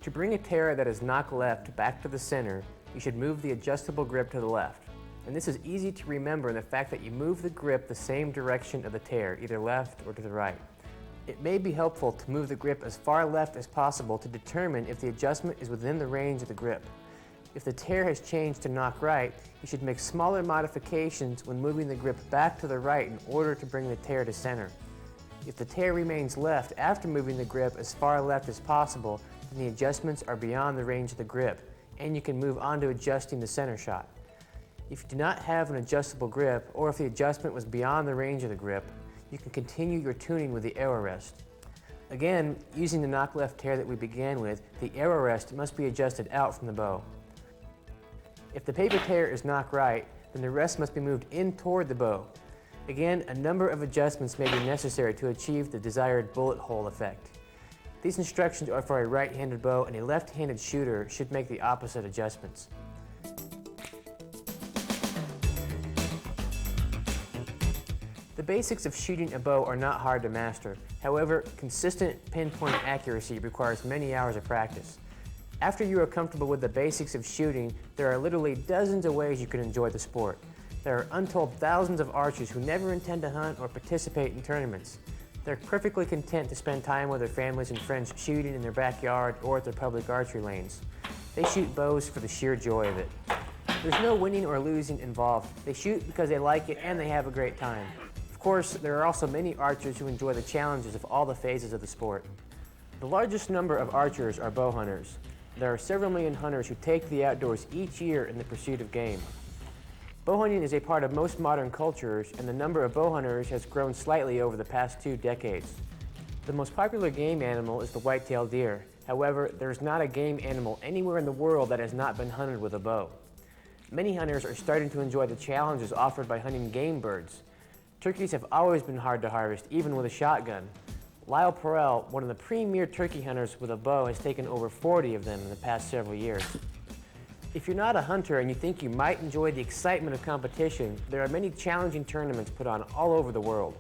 To bring a tear that is knock left back to the center, you should move the adjustable grip to the left. And this is easy to remember in the fact that you move the grip the same direction of the tear, either left or to the right. It may be helpful to move the grip as far left as possible to determine if the adjustment is within the range of the grip. If the tear has changed to knock right, you should make smaller modifications when moving the grip back to the right in order to bring the tear to center. If the tear remains left after moving the grip as far left as possible, then the adjustments are beyond the range of the grip, and you can move on to adjusting the center shot. If you do not have an adjustable grip, or if the adjustment was beyond the range of the grip, you can continue your tuning with the arrow rest. Again, using the knock left tear that we began with, the arrow rest must be adjusted out from the bow. If the paper tear is knock right, then the rest must be moved in toward the bow. Again, a number of adjustments may be necessary to achieve the desired bullet hole effect. These instructions are for a right-handed bow, and a left-handed shooter should make the opposite adjustments. The basics of shooting a bow are not hard to master. However, consistent pinpoint accuracy requires many hours of practice. After you are comfortable with the basics of shooting, there are literally dozens of ways you can enjoy the sport. There are untold thousands of archers who never intend to hunt or participate in tournaments. They're perfectly content to spend time with their families and friends shooting in their backyard or at their public archery lanes. They shoot bows for the sheer joy of it. There's no winning or losing involved. They shoot because they like it and they have a great time. Of course, there are also many archers who enjoy the challenges of all the phases of the sport. The largest number of archers are bow hunters. There are several million hunters who take to the outdoors each year in the pursuit of game. Bow hunting is a part of most modern cultures, and the number of bow hunters has grown slightly over the past 2 decades. The most popular game animal is the white-tailed deer. However, there's not a game animal anywhere in the world that has not been hunted with a bow. Many hunters are starting to enjoy the challenges offered by hunting game birds. Turkeys have always been hard to harvest, even with a shotgun. Lyle Perrell, one of the premier turkey hunters with a bow, has taken over 40 of them in the past several years. If you're not a hunter and you think you might enjoy the excitement of competition, there are many challenging tournaments put on all over the world.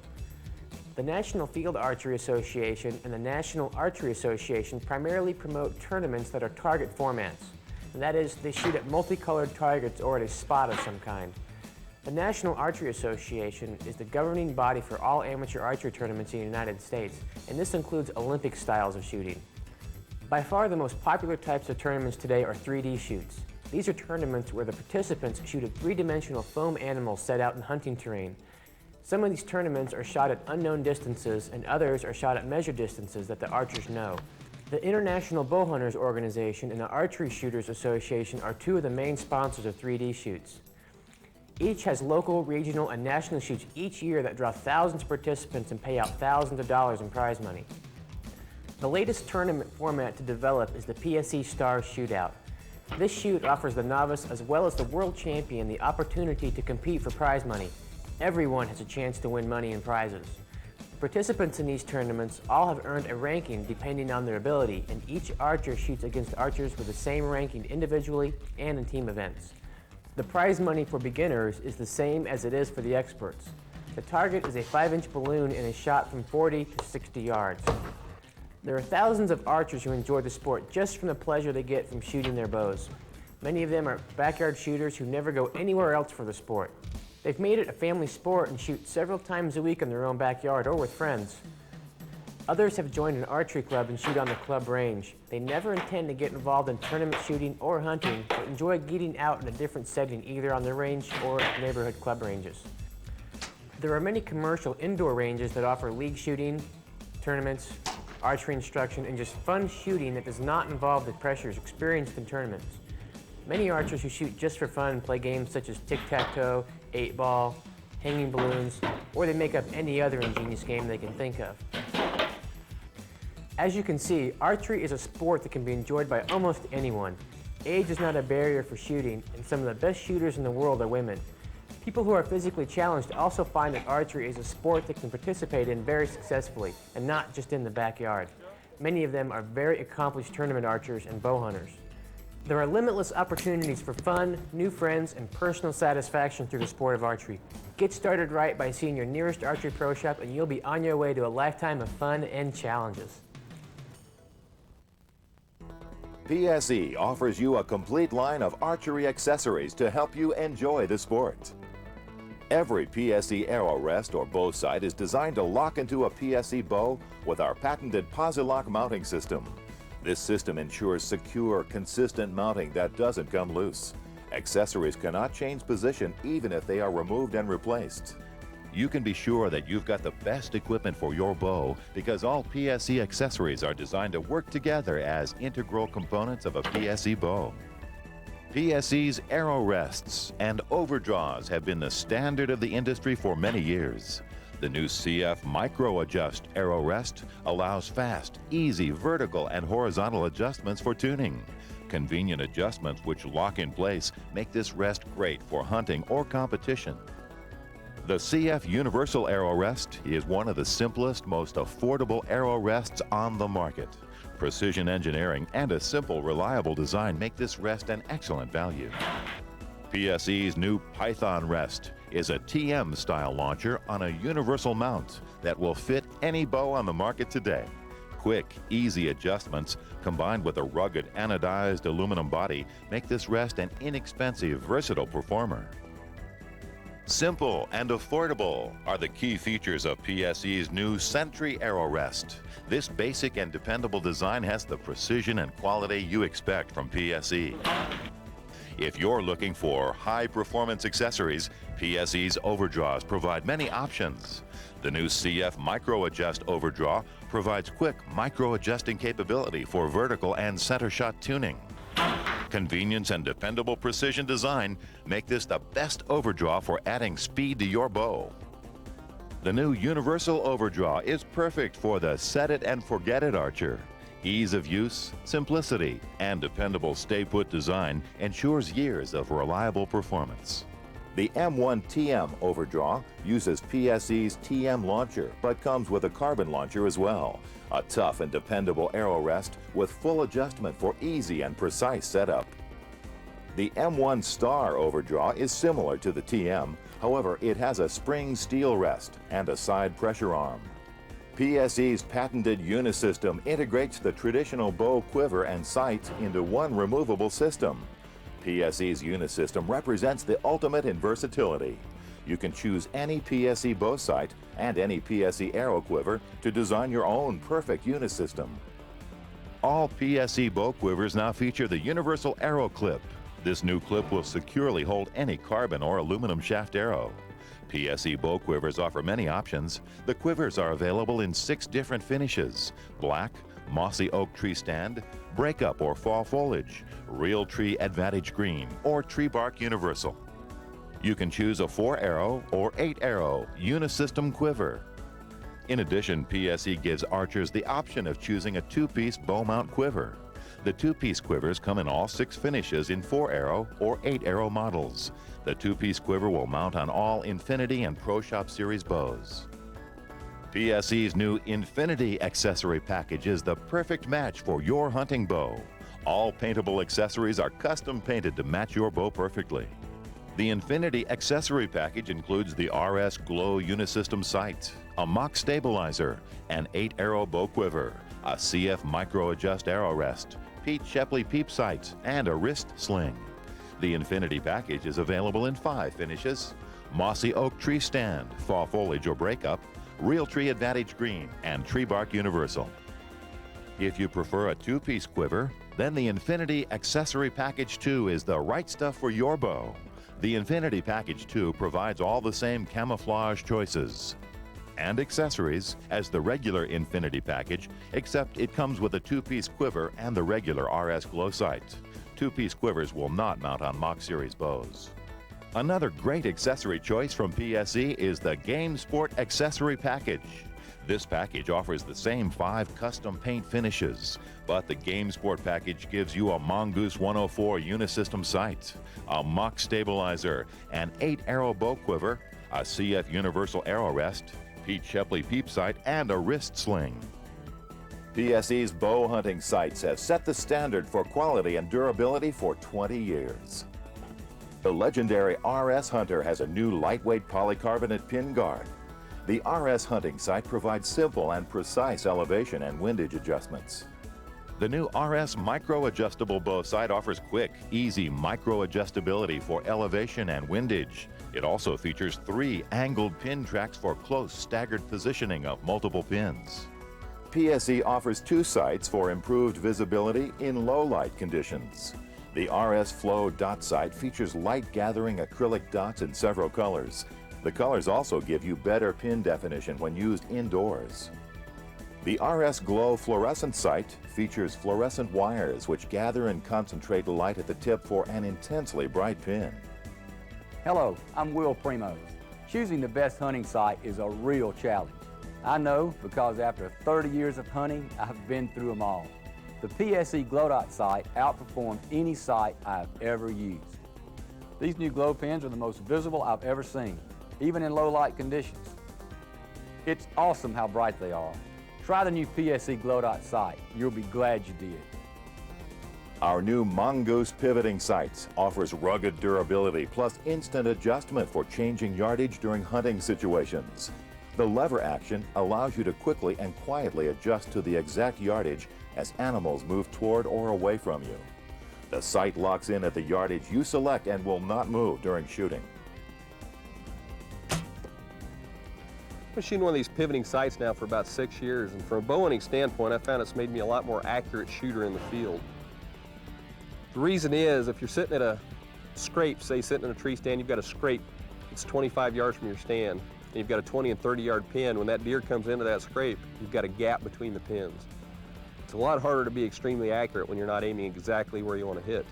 The National Field Archery Association and the National Archery Association primarily promote tournaments that are target formats. And that is, they shoot at multicolored targets or at a spot of some kind. The National Archery Association is the governing body for all amateur archery tournaments in the United States, and this includes Olympic styles of shooting. By far the most popular types of tournaments today are 3D shoots. These are tournaments where the participants shoot at 3-dimensional foam animals set out in hunting terrain. Some of these tournaments are shot at unknown distances, and others are shot at measured distances that the archers know. The International Bowhunters Organization and the Archery Shooters Association are 2 of the main sponsors of 3D shoots. Each has local, regional, and national shoots each year that draw thousands of participants and pay out thousands of dollars in prize money. The latest tournament format to develop is the PSE Star Shootout. This shoot offers the novice as well as the world champion the opportunity to compete for prize money. Everyone has a chance to win money and prizes. The participants in these tournaments all have earned a ranking depending on their ability, and each archer shoots against archers with the same ranking individually and in team events. The prize money for beginners is the same as it is for the experts. The target is a 5-inch balloon and is shot from 40 to 60 yards. There are thousands of archers who enjoy the sport just from the pleasure they get from shooting their bows. Many of them are backyard shooters who never go anywhere else for the sport. They've made it a family sport and shoot several times a week in their own backyard or with friends. Others have joined an archery club and shoot on the club range. They never intend to get involved in tournament shooting or hunting, but enjoy getting out in a different setting either on the range or at neighborhood club ranges. There are many commercial indoor ranges that offer league shooting, tournaments, archery instruction, and just fun shooting that does not involve the pressures experienced in tournaments. Many archers who shoot just for fun play games such as tic-tac-toe, 8-ball, hanging balloons, or they make up any other ingenious game they can think of. As you can see, archery is a sport that can be enjoyed by almost anyone. Age is not a barrier for shooting, and some of the best shooters in the world are women. People who are physically challenged also find that archery is a sport they can participate in very successfully, and not just in the backyard. Many of them are very accomplished tournament archers and bow hunters. There are limitless opportunities for fun, new friends, and personal satisfaction through the sport of archery. Get started right by seeing your nearest archery pro shop, and you'll be on your way to a lifetime of fun and challenges. PSE offers you a complete line of archery accessories to help you enjoy the sport. Every PSE arrow rest or bow sight is designed to lock into a PSE bow with our patented Posi-Lock mounting system. This system ensures secure, consistent mounting that doesn't come loose. Accessories cannot change position even if they are removed and replaced. You can be sure that you've got the best equipment for your bow because all PSE accessories are designed to work together as integral components of a PSE bow. PSE's arrow rests and overdraws have been the standard of the industry for many years. The new CF Micro Adjust arrow rest allows fast, easy vertical and horizontal adjustments for tuning. Convenient adjustments which lock in place make this rest great for hunting or competition. The CF Universal Arrow Rest is one of the simplest, most affordable arrow rests on the market. Precision engineering and a simple, reliable design make this rest an excellent value. PSE's new Python Rest is a TM-style launcher on a universal mount that will fit any bow on the market today. Quick, easy adjustments combined with a rugged anodized aluminum body make this rest an inexpensive, versatile performer. Simple and affordable are the key features of PSE's new Sentry Arrow Rest. This basic and dependable design has the precision and quality you expect from PSE. If you're looking for high-performance accessories, PSE's overdraws provide many options. The new CF Micro Adjust overdraw provides quick micro-adjusting capability for vertical and center shot tuning. Convenience and dependable precision design make this the best overdraw for adding speed to your bow. The new Universal Overdraw is perfect for the set-it-and-forget-it archer. Ease of use, simplicity, and dependable stay-put design ensures years of reliable performance. The M1TM Overdraw uses PSE's TM launcher, but comes with a carbon launcher as well. A tough and dependable arrow rest with full adjustment for easy and precise setup. The M1 Star Overdraw is similar to the TM, however, it has a spring steel rest and a side pressure arm. PSE's patented Unisystem integrates the traditional bow quiver and sights into one removable system. PSE's Unisystem represents the ultimate in versatility. You can choose any PSE bow sight and any PSE arrow quiver to design your own perfect Unisystem. All PSE bow quivers now feature the Universal Arrow Clip. This new clip will securely hold any carbon or aluminum shaft arrow. PSE bow quivers offer many options. The quivers are available in 6 different finishes: black, mossy oak tree stand, breakup or fall foliage, real tree advantage green, or tree bark universal. You can choose a 4-arrow or 8-arrow Unisystem quiver. In addition, PSE gives archers the option of choosing a 2-piece bow mount quiver. The 2-piece quivers come in all 6 finishes in 4-arrow or 8-arrow models. The 2-piece quiver will mount on all Infinity and Pro Shop Series bows. PSE's new Infinity accessory package is the perfect match for your hunting bow. All paintable accessories are custom painted to match your bow perfectly. The Infinity accessory package includes the RS Glow Unisystem sight, a mock stabilizer, an 8-arrow bow quiver, a CF Micro Adjust arrow rest, Pete Shepley peep sights, and a wrist sling. The Infinity package is available in 5 finishes: mossy oak tree stand, fall foliage or breakup, real tree advantage green, and tree bark universal. If you prefer a 2-piece quiver, then the Infinity Accessory Package 2 is the right stuff for your bow. The Infinity Package 2 provides all the same camouflage choices and accessories as the regular Infinity package, except it comes with a 2-piece quiver and the regular RS Glow sight. 2-piece quivers will not mount on Mock Series bows. Another great accessory choice from PSE is the Game Sport Accessory Package. This package offers the same 5 custom paint finishes, but the Game Sport package gives you a Mongoose 104 Unisystem sight, a mock stabilizer, an 8-arrow bow quiver, a CF Universal arrow rest, Pete Shepley peep sight, and a wrist sling. PSE's bow hunting sights have set the standard for quality and durability for 20 years. The legendary RS Hunter has a new lightweight polycarbonate pin guard. The RS hunting sight provides simple and precise elevation and windage adjustments. The new RS Micro Adjustable bow sight offers quick, easy micro adjustability for elevation and windage. It also features 3 angled pin tracks for close, staggered positioning of multiple pins. PSE offers 2 sights for improved visibility in low light conditions. The RS Flow dot sight features light-gathering acrylic dots in several colors. The colors also give you better pin definition when used indoors. The RS Glow fluorescent sight features fluorescent wires which gather and concentrate light at the tip for an intensely bright pin. Hello, I'm Will Primo. Choosing the best hunting sight is a real challenge. I know because after 30 years of hunting, I've been through them all. The PSE Glow Dot sight outperforms any sight I've ever used. These new glow pins are the most visible I've ever seen, even in low light conditions. It's awesome how bright they are. Try the new PSE Glow Dot sight. You'll be glad you did. Our new Mongoose pivoting sights offers rugged durability plus instant adjustment for changing yardage during hunting situations. The lever action allows you to quickly and quietly adjust to the exact yardage as animals move toward or away from you. The sight locks in at the yardage you select and will not move during shooting. I've been shooting one of these pivoting sights now for about 6 years, and from a bow hunting standpoint, I found it's made me a lot more accurate shooter in the field. The reason is, if you're sitting at a scrape, say sitting in a tree stand, you've got a scrape, it's 25 yards from your stand, and you've got a 20 and 30 yard pin. When that deer comes into that scrape, you've got a gap between the pins. It's a lot harder to be extremely accurate when you're not aiming exactly where you want to hit.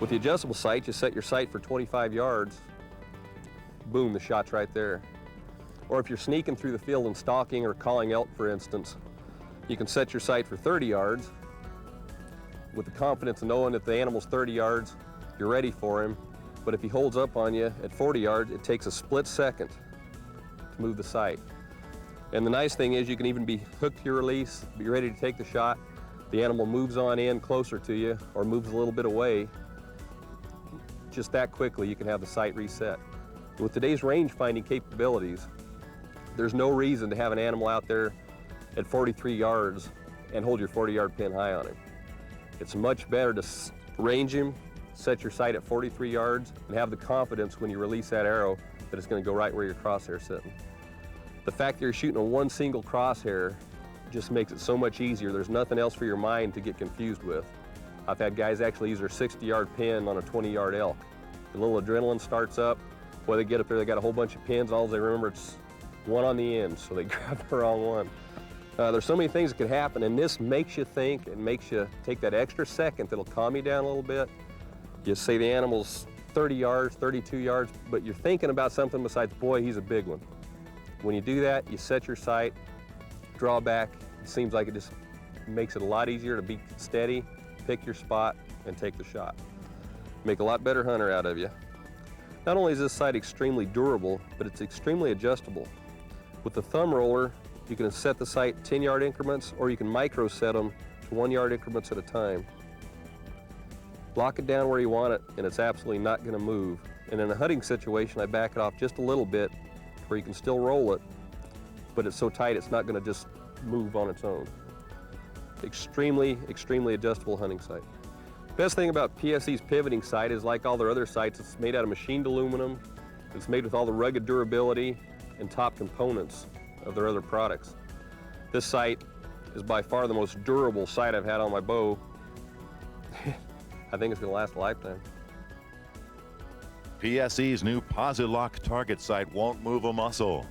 With the adjustable sight, you set your sight for 25 yards, boom, the shot's right there. Or if you're sneaking through the field and stalking or calling elk, for instance, you can set your sight for 30 yards with the confidence of knowing that the animal's 30 yards, you're ready for him. But if he holds up on you at 40 yards, it takes a split second to move the sight. And the nice thing is you can even be hooked to your release, be ready to take the shot. The animal moves on in closer to you or moves a little bit away. Just that quickly, you can have the sight reset. With today's range finding capabilities, there's no reason to have an animal out there at 43 yards and hold your 40-yard pin high on him. It's much better to range him, set your sight at 43 yards, and have the confidence when you release that arrow that it's going to go right where your crosshair's sitting. The fact that you're shooting a one single crosshair just makes it so much easier. There's nothing else for your mind to get confused with. I've had guys actually use their 60-yard pin on a 20-yard elk. The little adrenaline starts up. Boy, they get up there, they got a whole bunch of pins, all they remember it's one on the end, so they grab the wrong one. There's so many things that could happen, and this makes you think and makes you take that extra second that'll calm you down a little bit. You say the animal's 30 yards, 32 yards, but you're thinking about something besides, boy, he's a big one. When you do that, you set your sight, draw back. It seems like it just makes it a lot easier to be steady, pick your spot, and take the shot. Make a lot better hunter out of you. Not only is this sight extremely durable, but it's extremely adjustable. With the thumb roller, you can set the sight 10-yard increments, or you can micro set them to 1-yard increments at a time. Lock it down where you want it, and it's absolutely not going to move. And in a hunting situation, I back it off just a little bit where you can still roll it, but it's so tight it's not going to just move on its own. Extremely, extremely adjustable hunting sight. Best thing about PSE's pivoting sight is, like all their other sights, it's made out of machined aluminum. It's made with all the rugged durability and top components of their other products. This sight is by far the most durable sight I've had on my bow. I think it's going to last a lifetime. PSE's new POOHLgQ target sight won't move a muscle.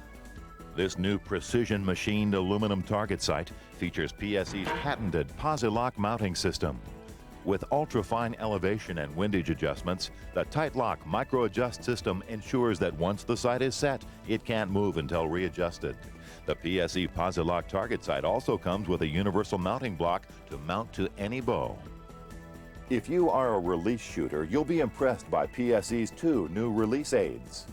This new precision machined aluminum target sight features PSE's patented POOHLgQ mounting system. With ultra-fine elevation and windage adjustments, the Tight Lock micro-adjust system ensures that once the sight is set, it can't move until readjusted. The PSE POOHLgQ target sight also comes with a universal mounting block to mount to any bow. If you are a release shooter, you'll be impressed by PSE's 2 new release aids.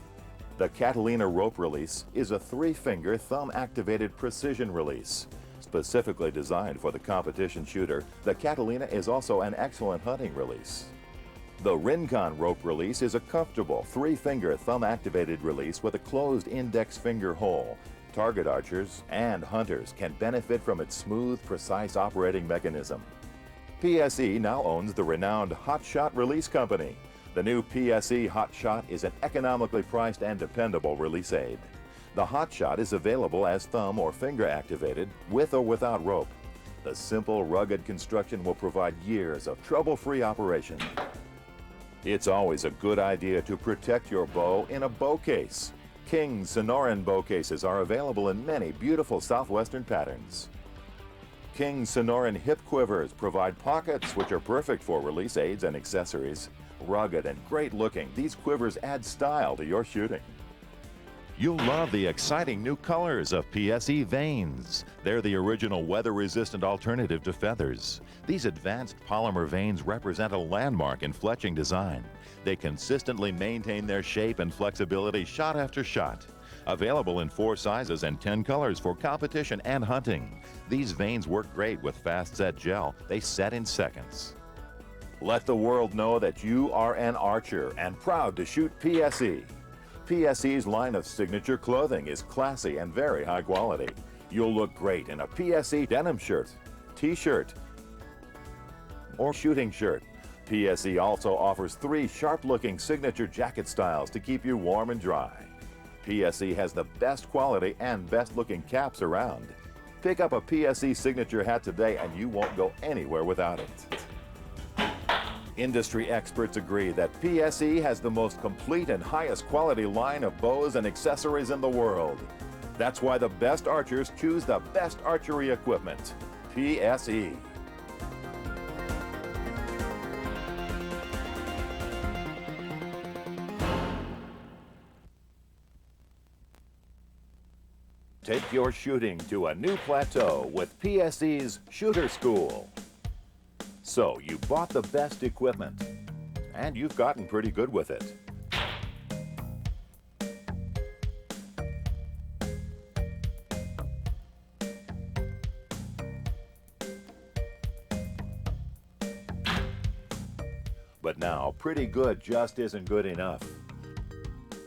The Catalina rope release is a 3-finger thumb-activated precision release. Specifically designed for the competition shooter, the Catalina is also an excellent hunting release. The Rincon rope release is a comfortable 3-finger thumb-activated release with a closed index finger hole. Target archers and hunters can benefit from its smooth, precise operating mechanism. PSE now owns the renowned Hot Shot Release Company. The new PSE Hot Shot is an economically priced and dependable release aid. The Hot Shot is available as thumb or finger activated, with or without rope. The simple, rugged construction will provide years of trouble-free operation. It's always a good idea to protect your bow in a bow case. King Sonoran bow cases are available in many beautiful southwestern patterns. King Sonoran hip quivers provide pockets which are perfect for release aids and accessories. Rugged and great looking, these quivers add style to your shooting. You'll love the exciting new colors of PSE vanes. They're the original weather-resistant alternative to feathers. These advanced polymer vanes represent a landmark in fletching design. They consistently maintain their shape and flexibility shot after shot. Available in 4 sizes and 10 colors for competition and hunting. These vanes work great with fast set gel. They set in seconds. Let the world know that you are an archer and proud to shoot PSE. PSE's line of signature clothing is classy and very high quality. You'll look great in a PSE denim shirt, t-shirt, or shooting shirt. PSE also offers 3 sharp-looking signature jacket styles to keep you warm and dry. PSE has the best quality and best-looking caps around. Pick up a PSE signature hat today and you won't go anywhere without it. Industry experts agree that PSE has the most complete and highest quality line of bows and accessories in the world. That's why the best archers choose the best archery equipment, PSE. Take your shooting to a new plateau with PSE's Shooter School. So you bought the best equipment, and you've gotten pretty good with it. But now, pretty good just isn't good enough.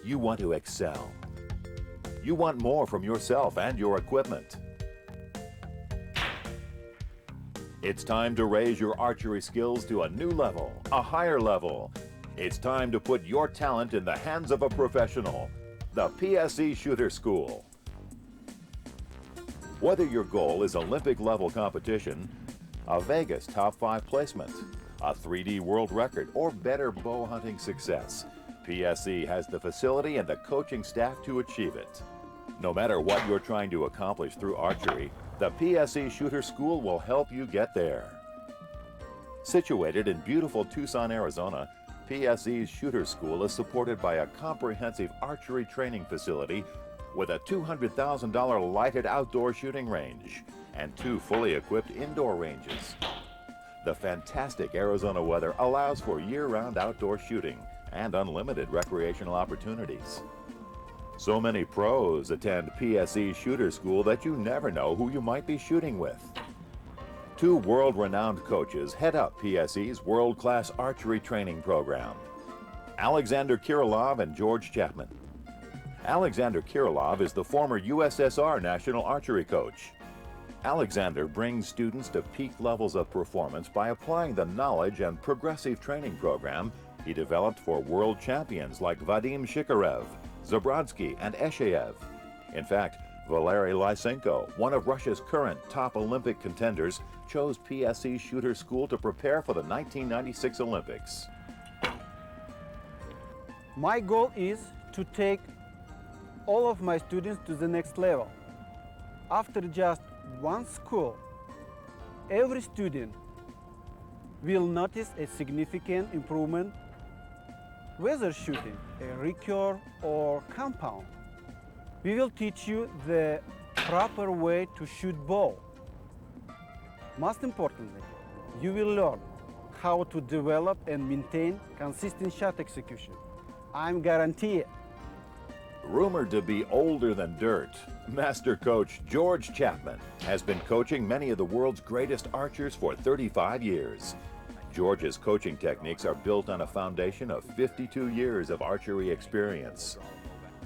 You want to excel. You want more from yourself and your equipment. It's time to raise your archery skills to a new level, a higher level. It's time to put your talent in the hands of a professional, the PSE Shooter School. Whether your goal is Olympic-level competition, a Vegas top 5 placement, a 3D world record, or better bow hunting success, PSE has the facility and the coaching staff to achieve it. No matter what you're trying to accomplish through archery, the PSE Shooter School will help you get there. Situated in beautiful Tucson, Arizona, PSE's Shooter School is supported by a comprehensive archery training facility with a $200,000 lighted outdoor shooting range and 2 fully equipped indoor ranges. The fantastic Arizona weather allows for year-round outdoor shooting and unlimited recreational opportunities. So many pros attend PSE Shooter School that you never know who you might be shooting with. 2 world-renowned coaches head up PSE's world-class archery training program, Alexander Kirilov and George Chapman. Alexander Kirilov is the former USSR national archery coach. Alexander brings students to peak levels of performance by applying the knowledge and progressive training program he developed for world champions like Vadim Shikarev, Zabrodsky, and Eshaev. In fact, Valery Lysenko, one of Russia's current top Olympic contenders, chose PSE Shooter School to prepare for the 1996 Olympics. My goal is to take all of my students to the next level. After just one school, every student will notice a significant improvement, whether shooting a recurve or compound. We will teach you the proper way to shoot bow. Most importantly, you will learn how to develop and maintain consistent shot execution. I'm guaranteed. Rumored to be older than dirt, Master Coach George Chapman has been coaching many of the world's greatest archers for 35 years. George's coaching techniques are built on a foundation of 52 years of archery experience.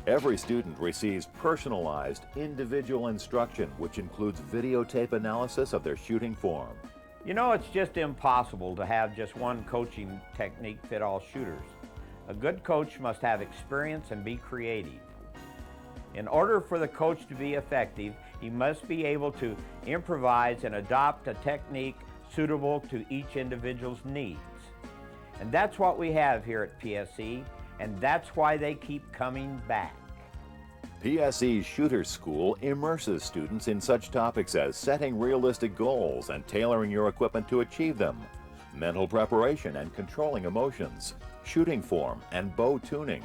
Every student receives personalized, individual instruction, which includes videotape analysis of their shooting form. You know, it's just impossible to have just one coaching technique fit all shooters. A good coach must have experience and be creative. In order for the coach to be effective, he must be able to improvise and adopt a technique suitable to each individual's needs. And that's what we have here at PSE, and that's why they keep coming back. PSE's Shooter School immerses students in such topics as setting realistic goals and tailoring your equipment to achieve them, mental preparation and controlling emotions, shooting form and bow tuning,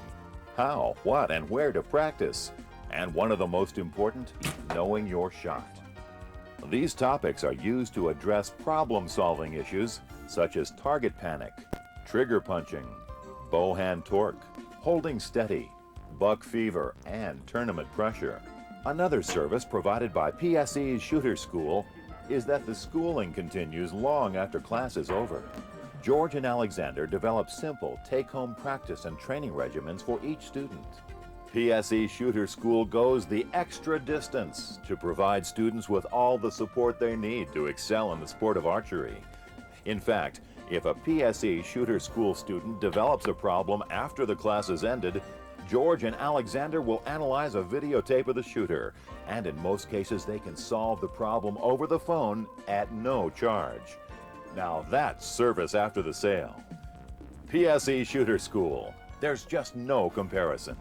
how, what, and where to practice, and one of the most important, knowing your shot. These topics are used to address problem-solving issues such as target panic, trigger punching, bow hand torque, holding steady, buck fever, and tournament pressure. Another service provided by PSE's Shooter School is that the schooling continues long after class is over. George and Alexander develop simple take-home practice and training regimens for each student. PSE Shooter School goes the extra distance to provide students with all the support they need to excel in the sport of archery. In fact, if a PSE Shooter School student develops a problem after the class has ended, George and Alexander will analyze a videotape of the shooter, and in most cases they can solve the problem over the phone at no charge. Now that's service after the sale. PSE Shooter School. There's just no comparison.